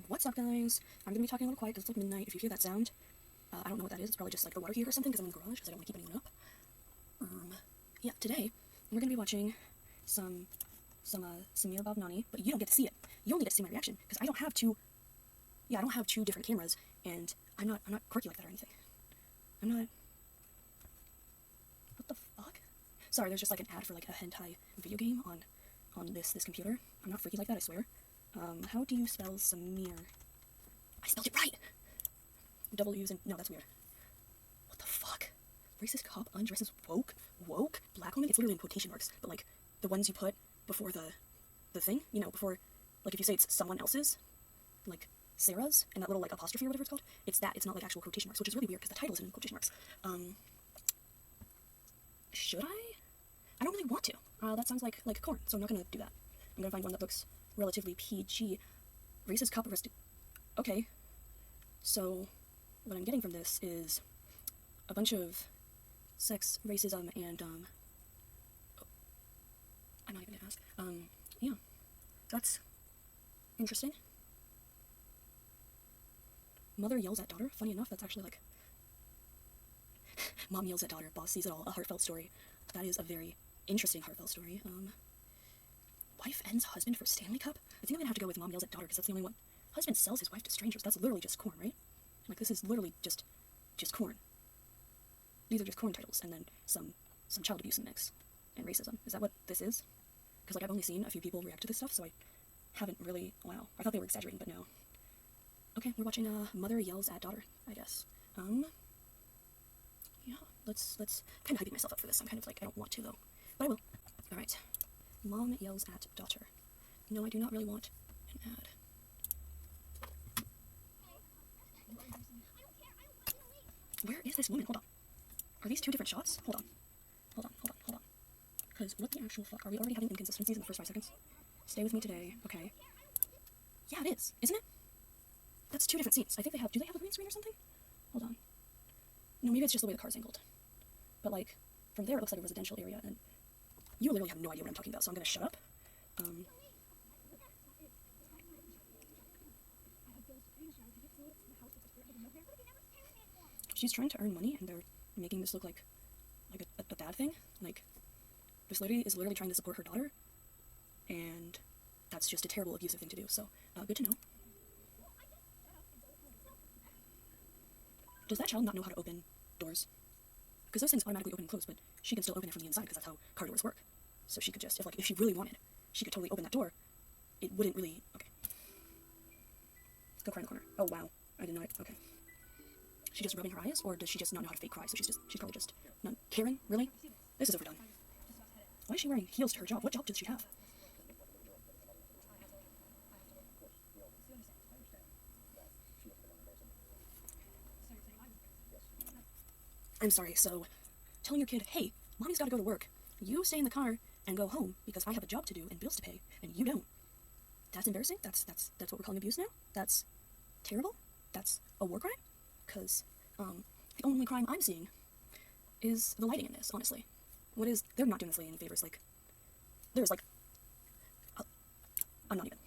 What's up, guys? I'm gonna be talking a little quiet because it's like midnight. If you hear that sound, I don't know what that is. It's probably just like the water heater or something because I'm in the garage because I don't want to keep anyone up. Yeah, today we're gonna be watching some Samir Bhavnani, but you don't get to see it. You only get to see my reaction because I don't have two. Yeah, I don't have two different cameras, and I'm not quirky like that or anything. I'm not. What the fuck? Sorry, there's just like an ad for like a hentai video game on this computer. I'm not freaky like that, I swear. How do you spell Samir? I spelled it right! Double U's and... No, that's weird. What the fuck? Racist cop undresses woke black woman? It's literally in quotation marks, but like, the ones you put before the thing, you know, before, like if you say it's someone else's, like Sarah's, and that little like apostrophe or whatever it's called, it's that, it's not like actual quotation marks, which is really weird because the title isn't in quotation marks. Should I? I don't really want to. That sounds like corn, so I'm not gonna do that. I'm gonna find one that looks relatively PG. Racist cop arrested. Okay. So, what I'm getting from this is a bunch of sex, racism, and, I'm not even gonna ask. Yeah. That's interesting. Mother yells at daughter. Funny enough, that's actually like... Mom yells at daughter, boss sees it all. A heartfelt story. That is a very interesting heartfelt story. Wife ends husband for Stanley Cup? I think I'm gonna have to go with mom yells at daughter because that's the only one. Husband sells his wife to strangers. That's literally just corn, right? Like, this is literally just corn. These are just corn titles, and then some child abuse in the mix. And racism. Is that what this is? Because, like, I've only seen a few people react to this stuff, so I haven't really... Wow. I thought they were exaggerating, but no. Okay, we're watching, Mother Yells at Daughter, I guess. Yeah, let's kind of hyping myself up for this. I'm kind of like, I don't want to, though. But I will. Alright. Mom yells at daughter. No, I do not really want an ad. Where is this woman? Hold on. Are these two different shots? Hold on. Because what the actual fuck? Are we already having inconsistencies in the first 5 seconds? Stay with me today. Okay. Yeah, it is. Isn't it? That's two different scenes. I think they have... Do they have a green screen or something? Hold on. No, maybe it's just the way the car's angled. But, like, from there it looks like a residential area, and you literally have no idea what I'm talking about, so I'm gonna shut up. She's trying to earn money, and they're making this look like a bad thing. Like, this lady is literally trying to support her daughter, and that's just a terrible, abusive thing to do, so, good to know. Does that child not know how to open doors? Because those things automatically open and close, but she can still open it from the inside, because that's how car doors work. So she could just, if she really wanted, she could totally open that door. It wouldn't really... Okay. Go cry in the corner. Oh, wow. I didn't know it. Okay. She just rubbing her eyes, or does she just not know how to fake cry? So she's probably just not caring. Really? This is overdone. Why is she wearing heels to her job? What job does she have? I'm sorry, so telling your kid, hey, mommy's gotta go to work. You stay in the car and go home because I have a job to do and bills to pay, and you don't. That's embarrassing? That's what we're calling abuse now? That's terrible? That's a war crime? Because, the only crime I'm seeing is the lighting in this, honestly. They're not doing this lady any favors, like, there's, like, I'm not even.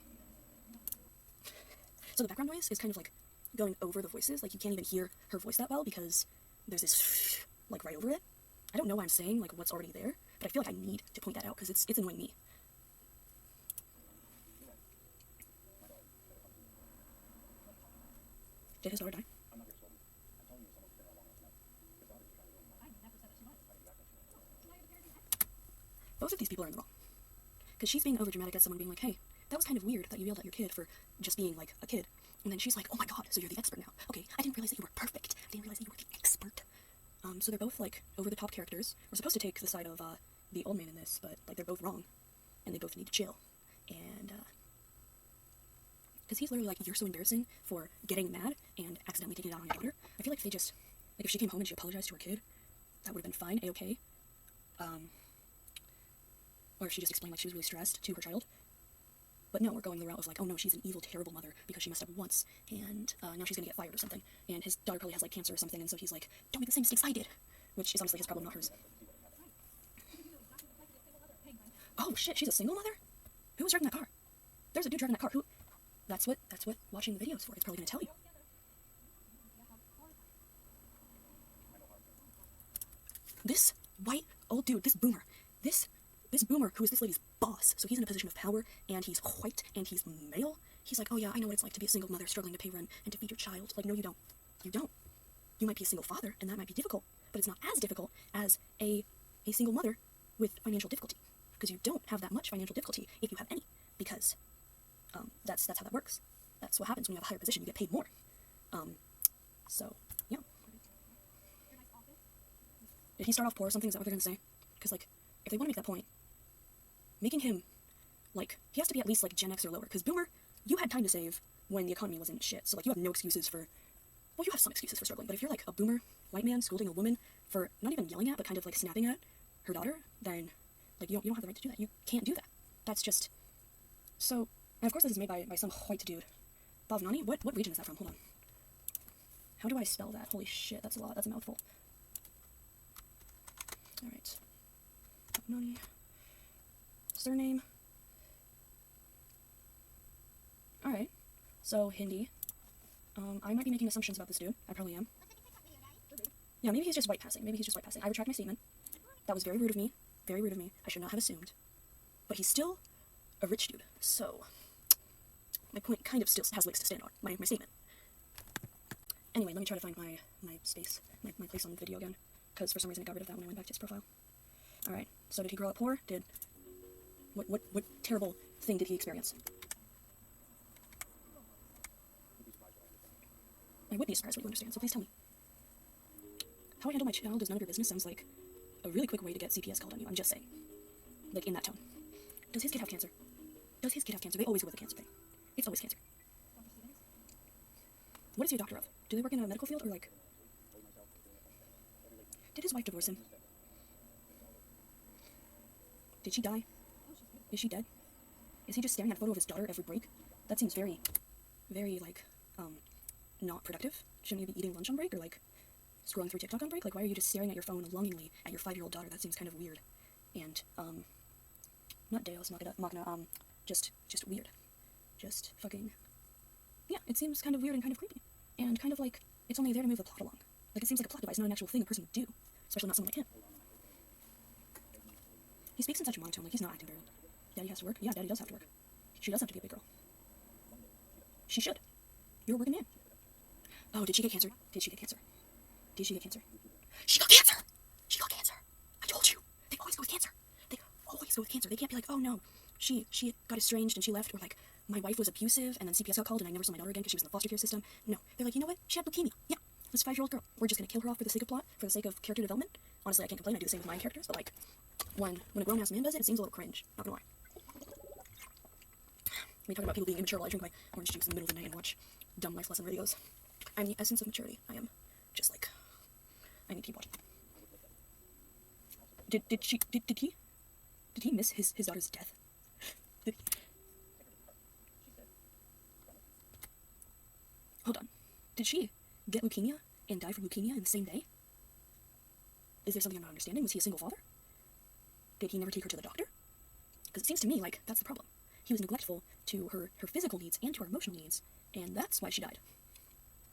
So the background noise is kind of, like, going over the voices, like, you can't even hear her voice that well because there's this, like, right over it. I don't know why I'm saying, like, what's already there, but I feel like I need to point that out because it's annoying me. Did his daughter die? Both of these people are in the wrong. Because she's being overdramatic at someone being like, hey, that was kind of weird that you yelled at your kid for just being, like, a kid. And then she's like, oh my god, so you're the expert now. Okay, I didn't realize that you were perfect. I didn't realize that you were the expert. So they're both, like, over-the-top characters. We're supposed to take the side of, the old man in this, but, like, they're both wrong. And they both need to chill. And, because he's literally like, you're so embarrassing for getting mad and accidentally taking it out on your daughter. I feel like if they just, like, if she came home and she apologized to her kid, that would have been fine, a-okay. Or if she just explained, like, she was really stressed to her child. But no, we're going the route of, like, oh no, she's an evil, terrible mother because she messed up once, and, now she's gonna get fired or something. And his daughter probably has, like, cancer or something, and so he's like, don't make the same mistakes I did. Which is honestly his problem, not hers. Oh shit, she's a single mother? Who was driving that car? There's a dude driving that car. Who? That's what watching the videos for. It's probably gonna tell you. This white old dude, this boomer, this boomer who is this lady's boss, so he's in a position of power, and he's white, and he's male. He's like, oh yeah, I know what it's like to be a single mother struggling to pay rent and to feed your child. Like, no, you don't. You don't. You might be a single father, and that might be difficult, but it's not as difficult as a single mother with financial difficulty, because you don't have that much financial difficulty if you have any, because that's how that works. That's what happens when you have a higher position. You get paid more. So, yeah. Did he start off poor or something? Is that what they're going to say? Because, like, if they want to make that point, making him, like, he has to be at least, like, Gen X or lower. Because Boomer, you had time to save when the economy wasn't shit. So, like, you have no excuses for, well, you have some excuses for struggling. But if you're, like, a Boomer white man scolding a woman for not even yelling at, but kind of, like, snapping at her daughter, then, like, you don't have the right to do that. You can't do that. That's just, so, and of course this is made by some white dude. Bhavnani? What region is that from? Hold on. How do I spell that? Holy shit, that's a lot. That's a mouthful. Alright. Bhavnani. Surname. Alright. So, Hindi. I might be making assumptions about this dude. I probably am. Yeah, maybe he's just white passing. Maybe he's just white passing. I retract my statement. That was very rude of me. Very rude of me. I should not have assumed. But he's still a rich dude. So, my point kind of still has legs to stand on. My statement. Anyway, let me try to find my space. My place on the video again. Because for some reason it got rid of that when I went back to his profile. Alright, so did he grow up poor? What terrible thing did he experience? I would be surprised what you understand, so please tell me. How I handle my child is none of your business sounds like a really quick way to get CPS called on you. I'm just saying. Like, in that tone. Does his kid have cancer? Does his kid have cancer? They always go with the cancer thing. It's always cancer. What is he a doctor of? Do they work in a medical field, or like... Did his wife divorce him? Did she die? Is she dead? Is he just staring at a photo of his daughter every break? That seems very, like, not productive. Shouldn't you be eating lunch on break, or like, scrolling through TikTok on break? Like, why are you just staring at your phone longingly at your 5-year-old daughter? That seems kind of weird. And, not Deus Magna, just weird. Just fucking, yeah, it seems kind of weird and kind of creepy. And kind of like, it's only there to move the plot along. Like, it seems like a plot device, not an actual thing a person would do. Especially not someone like him. He speaks in such a monotone, like he's not acting very well. Daddy has to work? Yeah, Daddy does have to work. She does have to be a big girl. She should. You're a working man. Oh, did she get cancer? Did she get cancer? Did she get cancer? She got cancer! She got cancer! I told you! They always go with cancer! They always go with cancer. They can't be like, oh no, she got estranged and she left, or like, my wife was abusive and then CPS got called and I never saw my daughter again because she was in the foster care system. No. They're like, you know what? She had leukemia. Yeah. This 5-year-old girl. We're just gonna kill her off for the sake of plot, for the sake of character development. Honestly, I can't complain. I do the same with my characters, but like, when a grown-ass man does it, it seems a little cringe. Not gonna lie. We talk about people being immature while I drink my orange juice in the middle of the night and watch dumb life lesson videos. I'm the essence of maturity. I am just like, I need to keep watching. Did he miss his daughter's death? Did he? Hold on. Did she get leukemia and die from leukemia in the same day? Is there something I'm not understanding? Was he a single father? Did he never take her to the doctor? Because it seems to me like that's the problem. He was neglectful to her physical needs and to her emotional needs, and that's why she died.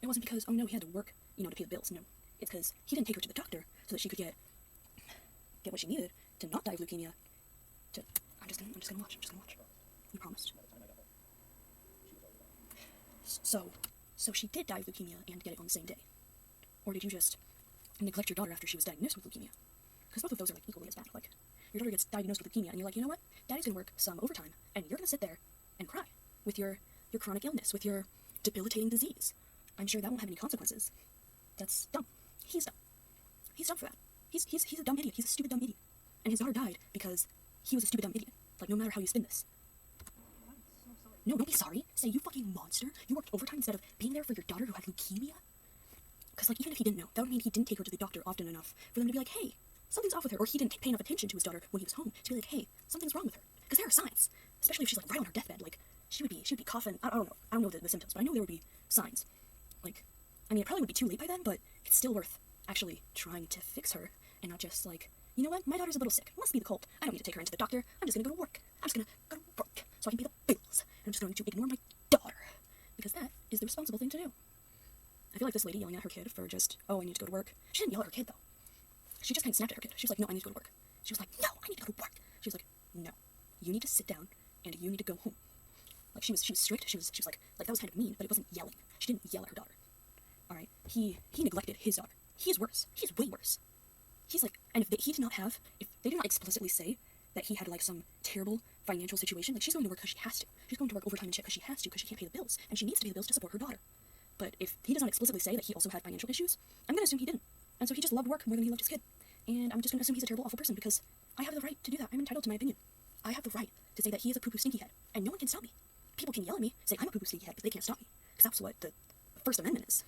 It wasn't because, oh no, he had to work, to pay the bills. No. It's because he didn't take her to the doctor so that she could get what she needed to not die of leukemia. I'm just gonna watch. You promised. So she did die of leukemia and get it on the same day. Or did you just neglect your daughter after she was diagnosed with leukemia? Because both of those are like equally as bad. Like, your daughter gets diagnosed with leukemia and you're like, you know what? Daddy's gonna work some overtime and you're gonna sit there and cry with your chronic illness, with your debilitating disease. I'm sure that won't have any consequences. That's dumb. He's dumb. He's dumb for that. He's a dumb idiot. He's a stupid dumb idiot. And his daughter died because he was a stupid dumb idiot. Like, no matter how you spin this. No, don't be sorry. Say, you fucking monster. You worked overtime instead of being there for your daughter who had leukemia? Because, like, even if he didn't know, that would mean he didn't take her to the doctor often enough for them to be like, hey, something's off with her. Or he didn't pay enough attention to his daughter when he was home to be like, hey, something's wrong with her. Because there are signs. Especially if she's, like, right on her deathbed. Like, she would be coughing. I don't know. I don't know the symptoms, but I know there would be signs. Like, I mean, it probably would be too late by then, but it's still worth actually trying to fix her and not just, like, you know what? My daughter's a little sick. It must be the cold. I don't need to take her into the doctor. I'm just gonna go to work. I'm just gonna go to work so I can pay the bills. And I'm just going to ignore my daughter. because that is the responsible thing to do. I feel like this lady yelling at her kid for just, oh, I need to go to work. She didn't yell at her kid, though. She just kind of snapped at her kid. She was like, no, I need to go to work. She was like, no, I need to go to work. She was like, no, you need to sit down and you need to go home. Like, she was strict. She was like that was kind of mean, but it wasn't yelling. She didn't yell at her daughter. All right, he neglected his daughter. He's worse. He's way worse. He's like, and if they did not explicitly say that he had like some terrible financial situation, like she's going to work because she has to. She's going to work overtime and shit because she has to, because she can't pay the bills, and she needs to pay the bills to support her daughter. But if he does not explicitly say that he also had financial issues, I'm gonna assume he didn't. And so he just loved work more than he loved his kid. And I'm just gonna assume he's a terrible, awful person because I have the right to do that. I'm entitled to my opinion. I have the right to say that he is a poo-poo stinky head, and no one can stop me. People can yell at me, say I'm a poo-poo stinky head, but they can't stop me, because that's what the First Amendment is.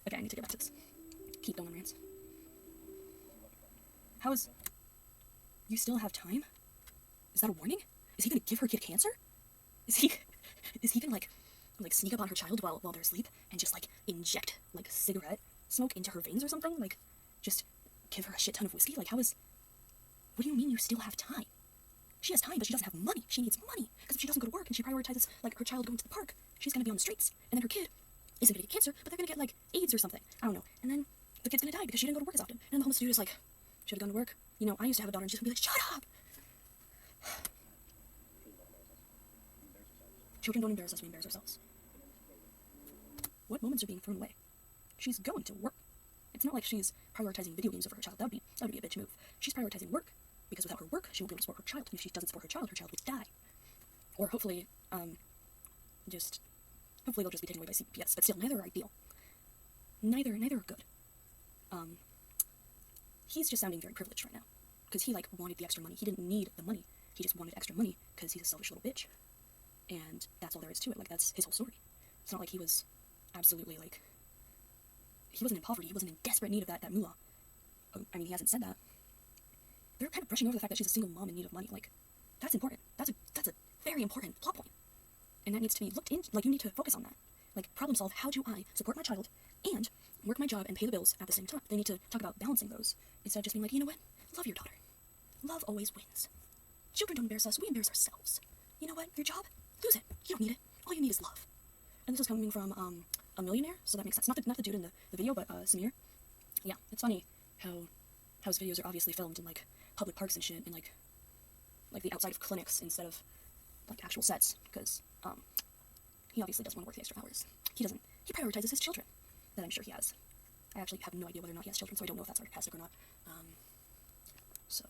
Okay, I need to get back to this. Keep going on rants. How is... You still have time? Is that a warning? Is he gonna give her kid cancer? Is he gonna like sneak up on her child while they're asleep and just like inject like cigarette smoke into her veins or something? Like, just give her a shit ton of whiskey? Like, what do you mean you still have time? She has time, but she doesn't have money. She needs money, because if she doesn't go to work and she prioritizes like her child going to the park, she's gonna be on the streets, and then her kid isn't gonna get cancer, but they're gonna get like AIDS or something. I don't know. And then the kid's gonna die because she didn't go to work as often. And then the homeless dude is like, should have gone to work. You know, I used to have a daughter and she's gonna be like, shut up! Children don't embarrass us, we embarrass ourselves. What moments are being thrown away? She's going to work. It's not like she's prioritizing video games over her child. That would be a bitch move. She's prioritizing work, because without her work, she won't be able to support her child. And if she doesn't support her child would die. Or hopefully, hopefully they'll just be taken away by CPS. But still, neither are ideal. Neither are good. He's just sounding very privileged right now, because he like wanted the extra money. He didn't need the money. He just wanted extra money because he's a selfish little bitch. And that's all there is to it. Like, that's his whole story. It's not like he was absolutely like, he wasn't in poverty. He wasn't in desperate need of that moolah. I mean, he hasn't said that. They're kind of brushing over the fact that she's a single mom in need of money. Like, that's important. That's a very important plot point. And that needs to be looked into. Like, you need to focus on that. Like, problem solve, how do I support my child and work my job and pay the bills at the same time? They need to talk about balancing those, instead of just being like, you know what? Love your daughter. Love always wins. Children don't embarrass us, we embarrass ourselves. You know what? Your job? Lose it. You don't need it. All you need is love. And this is coming from a millionaire, so that makes sense. Not the dude in the video, but Samir. Yeah, it's funny how his videos are obviously filmed in like public parks and shit, and like the outside of clinics instead of like actual sets, because he obviously doesn't want to work the extra hours. He doesn't. He prioritizes his children. That I'm sure he has. I actually have no idea whether or not he has children, so I don't know if that's sarcastic or not. So